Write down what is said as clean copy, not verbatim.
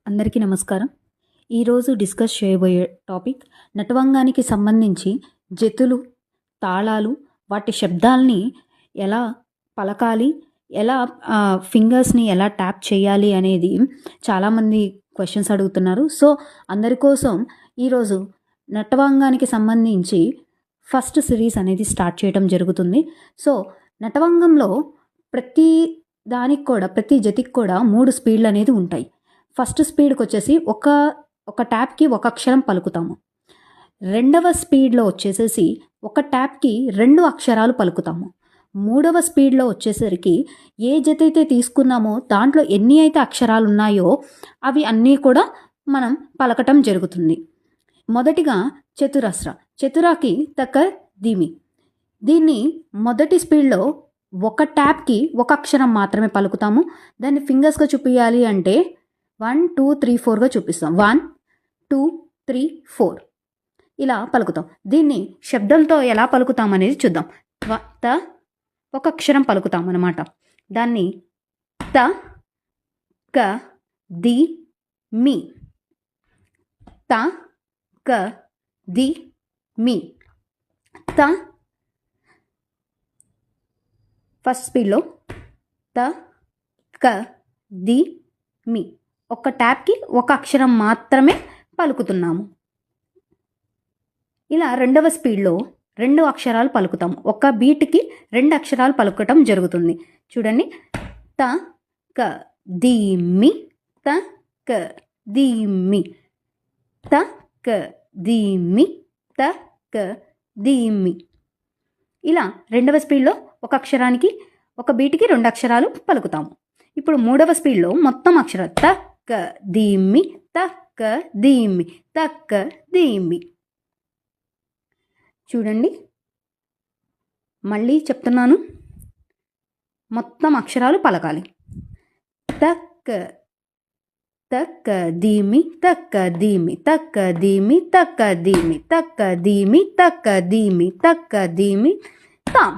అందరికీ నమస్కారం. ఈరోజు డిస్కస్ చేయబోయే టాపిక్ నటవంగానికి సంబంధించి జతులు, తాళాలు, వాటి శబ్దాల్ని ఎలా పలకాలి, ఎలా ఫింగర్స్ని ఎలా ట్యాప్ చేయాలి అనేది చాలామంది క్వశ్చన్స్ అడుగుతున్నారు. సో అందరి కోసం ఈరోజు నటవంగానికి సంబంధించి ఫస్ట్ సిరీస్ అనేది స్టార్ట్ చేయడం జరుగుతుంది. సో నటవంగంలో ప్రతి జతికి కూడా 3 స్పీడ్లు అనేది ఉంటాయి. ఫస్ట్ స్పీడ్కి వచ్చేసి ఒక ట్యాప్కి ఒక అక్షరం పలుకుతాము. రెండవ స్పీడ్లో వచ్చేసేసి ఒక ట్యాప్కి 2 అక్షరాలు పలుకుతాము. మూడవ స్పీడ్లో వచ్చేసరికి ఏ జత అయితే తీసుకున్నామో దాంట్లో ఎన్ని అయితే అక్షరాలు ఉన్నాయో అవి అన్నీ కూడా మనం పలకటం జరుగుతుంది. మొదటిగా చతురస్ర. చతురాకి తక్క ధీమి. దీన్ని మొదటి స్పీడ్లో ఒక ట్యాప్కి ఒక అక్షరం మాత్రమే పలుకుతాము. దాన్ని ఫింగర్స్గా చూపించాలి అంటే 1 2 3 4గా చూపిస్తాం. 1 2 3 4 ఇలా పలుకుతాం. దీన్ని శబ్దంతో ఎలా పలుకుతాం అనేది చూద్దాం. త ఒక అక్షరం పలుకుతాం అన్నమాట. దాన్ని త క ది మీ, త క ది మీ. త ఫస్ట్ స్పీడ్లో త క ది మీ, ఒక ట్యాప్కి ఒక అక్షరం మాత్రమే పలుకుతున్నాము. ఇలా రెండవ స్పీడ్లో 2 అక్షరాలు పలుకుతాము. ఒక బీట్కి 2 అక్షరాలు పలుకటం జరుగుతుంది. చూడండి, త క ది మీ, త క ది మీ, త క ది మీ, త క ది మీ. ఇలా రెండవ స్పీడ్లో ఒక అక్షరానికి ఒక బీట్కి 2 అక్షరాలు పలుకుతాము. ఇప్పుడు మూడవ స్పీడ్లో మొత్తం అక్షరాలు త క ధీమి, తక్క ధీమి, తక్క ధీమి. చూడండి, మళ్ళీ చెప్తున్నాను, మొత్తం అక్షరాలు పలకాలి. తక్క తక్క ధీమి, తక్క ధీమి, తక్క ధీమి, తక్క ధీమి, తక్క ధీమి, తక్క ధీమి, తక్క ధీమి, తాం.